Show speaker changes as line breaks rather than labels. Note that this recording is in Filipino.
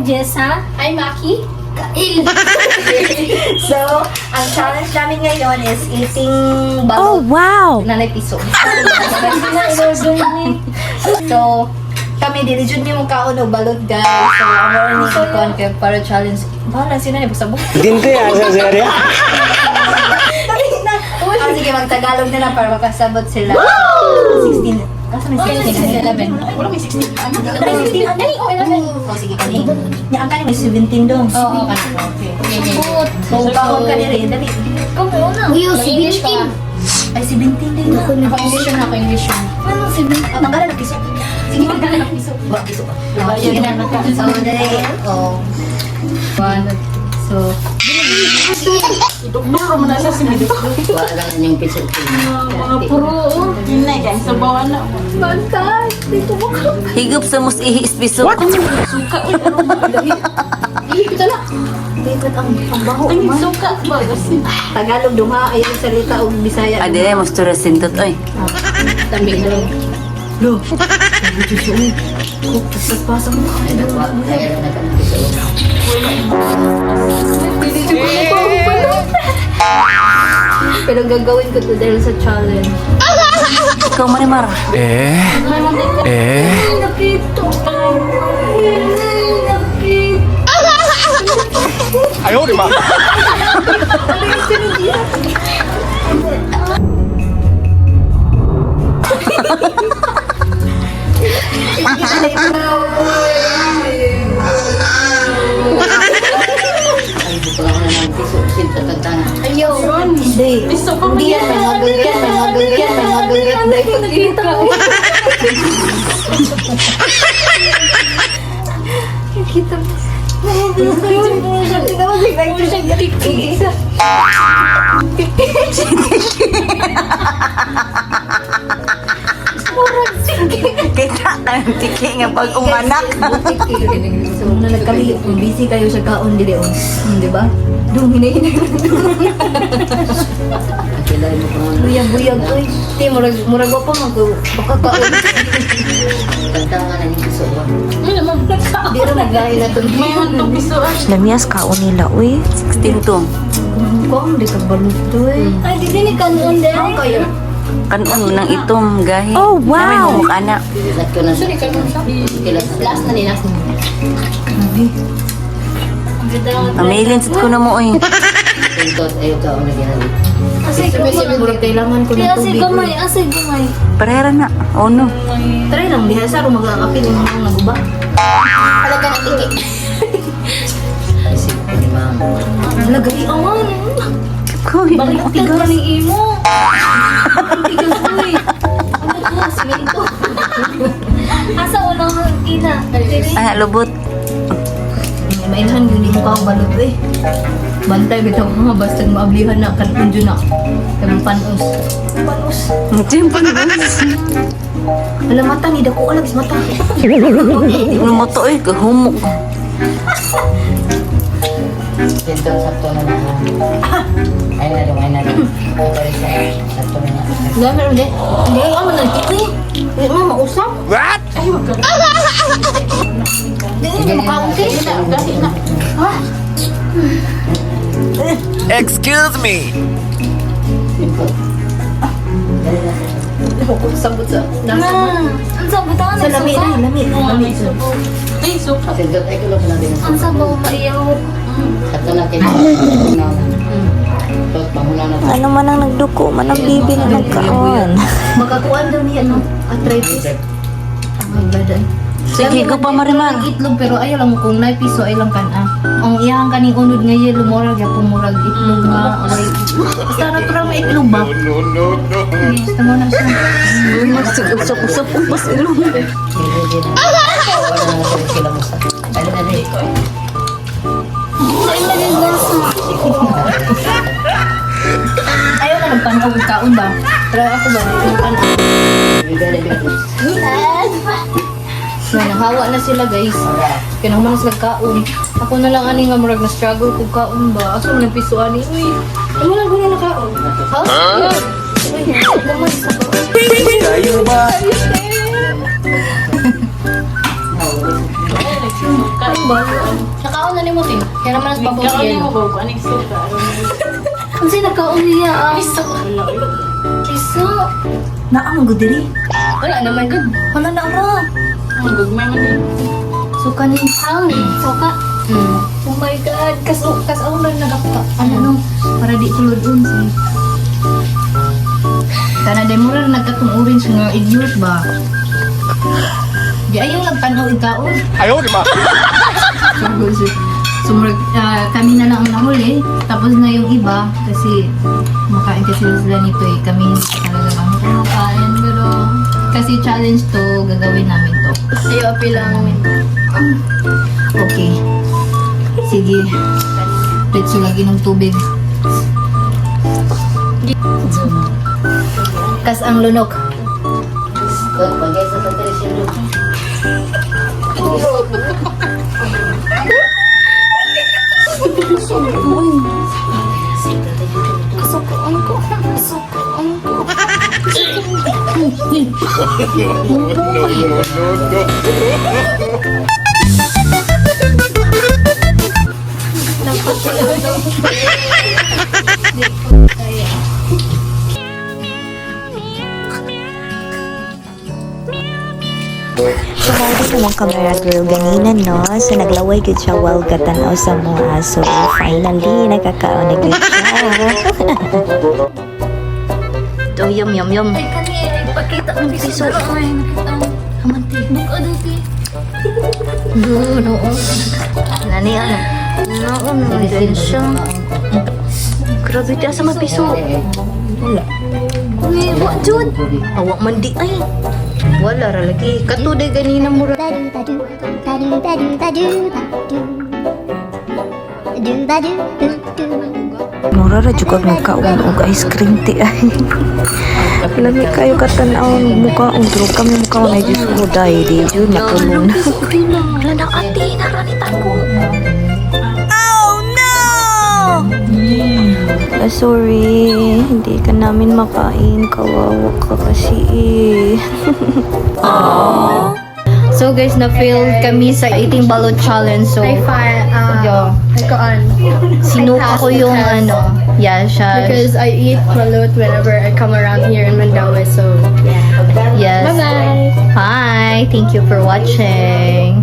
Jess, ha?
Hi, Maki.
Kail.
So, ang challenge namin ngayon is eating
Oh,
balot
wow!
na episo. So, kami dili jud mi mong kaon og balot guys. So, ano ni ikon kay para challenge. Bahala sila ni pasabot.
Din ko yan sa serya.
Sige, mag-Tagalog na lang para makasabot sila. 16. Kasi may 16 na 11.
Wala may 16. Ano?
May 16 na 11. O sige, kani. Niya ang kani may 17 dong.
Oo, okay.
So, kahon ka rin. Dali.
Kung una.
Uy, English ka.
Ay, 17 din na.
Naka-English yun, naka-English yun.
Ano, 17? Ah, tanggalan ng piso.
Sige, magkano ng piso.
Ba, piso ka. Sige na. So, dali. Oh. One. So,
Idugmuro mo na sa sinidito.
Wala yung piso.
Mga puro. Yun na, guys. Sa bawah na.
Bantay. Dito mo ka.
Higop sa mus ihis piso.
Suka. Ihigit na.
dapat ang baho.
Ay, suka ba? Kasi.
Tagalog duha, ay yung salita o Bisaya.
Ade, mas tura sintot, oy.
Tambing na.
Lo. Pasok mo. Pero gagawin ko to dahil sa challenge.
Ikaw, Marimar.
Nakito. Nakito.
哎呦我的妈！
Ayaw.
Hindi.
Piso pa
Hindi yan, may magagat, may magagat, may magagat. Dahil
Nakita ko. Nakita mo.
Kita tayong tiki nga pag umanak.
So, na nagkali, busy kayo sa kaon dili on. Di ba? Dung, hinay-hinay. Buyag-buyag ko eh. Di, murag ko pa baka kaon.
Ay, naman nagka.
Di rin naglahi na ito.
May mantong piso.
Lamias kaon nila, uy. 16 to.
Kung di ka balot to eh.
Ay, di din ikanon din.
Ang kayo?
Kanon ng itom, gahi. Oh, wow. May humok, anak.
Sorry, kayo siya. Last na nila.
Grabe.
Amilin sit ko na mo, uy.
Asay gamay.
Murag kailangan ko ng
Asay
tubig.
gamay. Asay gamay.
Parehara na. Oh, no.
Try lang, diha sa rumag ang apil yung mga naguba.
Halaga ng tiki.
Wala, gali awan.
Kuy.
Balik ka ni imo. Tigas ko eh. Ano ko? Simento. Asa ulang ina? Dili.
Anak, lubot.
Mailhan yun, di mo ka balot eh. Bantay, bitaw ka nga, basta maablihan na, kanun dyan na. Kamang panos. Panos.
Siyempre, guys.
Alam mata ni, dako alabis mata.
Ano mo to, uy. Kahumok.
Wala, meron din. Hindi, ano na, kiti. Hindi mo mausap.
What?
Ay, wag ka.
Hindi mo makaunti.
Dali na.
Ha?
Excuse me.
Sabot sa...
Na. Ang sabutan.
Sa lami na, lami. Lami.
Ay, suka.
Ang sabaw maiyaw.
Ano man ang nagduko, man ang bibi na nagkaon.
Makakuan daw niya, no? Arthritis. Ang badan.
Sige, go pa, Marimar.
Ang itlog, pero ayaw lang mo kung na piso, ay lang kan, Ang iyang kaning unod nga yelo, murag, ya pumurag itlog nga. Basta natural may itlog ba? Basta mo na siya.
Usap-usap ko pas ilong.
Ayaw na nagpanaw kung kaon ba? Pero ako ba, nagpanaw. So, nahawa na sila guys. Kaya naman na sila kaon. Ako na lang ani nga murag na struggle kung kaon ba. Asa mo napiso ani? Uy, ano lang guna na kaon? Ha? Uy, naman sa kaon.
Kayo ba?
Nakaon na ni mo, Ting. Kaya naman nas pabaw
Ikaw
siya.
ni mo ba? Kung anong suka?
Ang sinakaon niya, ah.
Wala eh.
Piso.
Naamang gudiri.
Wala naman good.
Wala na ara.
Ang gugmay man eh.
Suka ni Ang. Suka. Oh my God. Kas ako lang nagapka. Ano no? Para di tulod unsi. Kana day mo rin nagkatong orange nga idiot ba? Di ayaw nagtanaw ikaon.
Ayaw, di ba?
Sumurag, kami na lang ang nahuli. Tapos na yung iba kasi makain kasi sila nito eh. Kami hindi pa talaga kami kumakain. Pero kasi challenge to, gagawin namin to.
Ayaw, apila namin.
Okay. Sige. Let's lagi ng tubig. Kas ang lunok.
Sumali sa mong camera girl ganina no. So naglaway gud siya while gatanaw sa mga aso. Finally, nakakaon na gud siya.
Ito, yum, yum, yum.
Ay, kani, pakita ng piso. Ay, nakita.
Amanti.
Buka dati.
Duno.
Nani, ano? Naon, nandiyan siya. Grabe, di asa mapiso. Wala.
Uy, what, Jud?
Awak man di ay. Wala ra lagi. Katuday ganina mo ra.
Mura ra jud kag nagkaon og ice cream ti ay. Lami kayo katanaw mukhaon pero kami mukhaon ay Diyos ko dahil di jud nakulon.
Wala na ate, naranit ako.
Sorry, hindi ka namin makain. Kawawa ka kasi eh.
So guys, na-fail kami sa eating balot challenge. So, yo, sinuka ko yung ano. Yeah, siya.
Because I eat balut whenever I come around here in Mandaue, so yeah.
Yes.
Bye-bye.
Hi. Thank you for watching.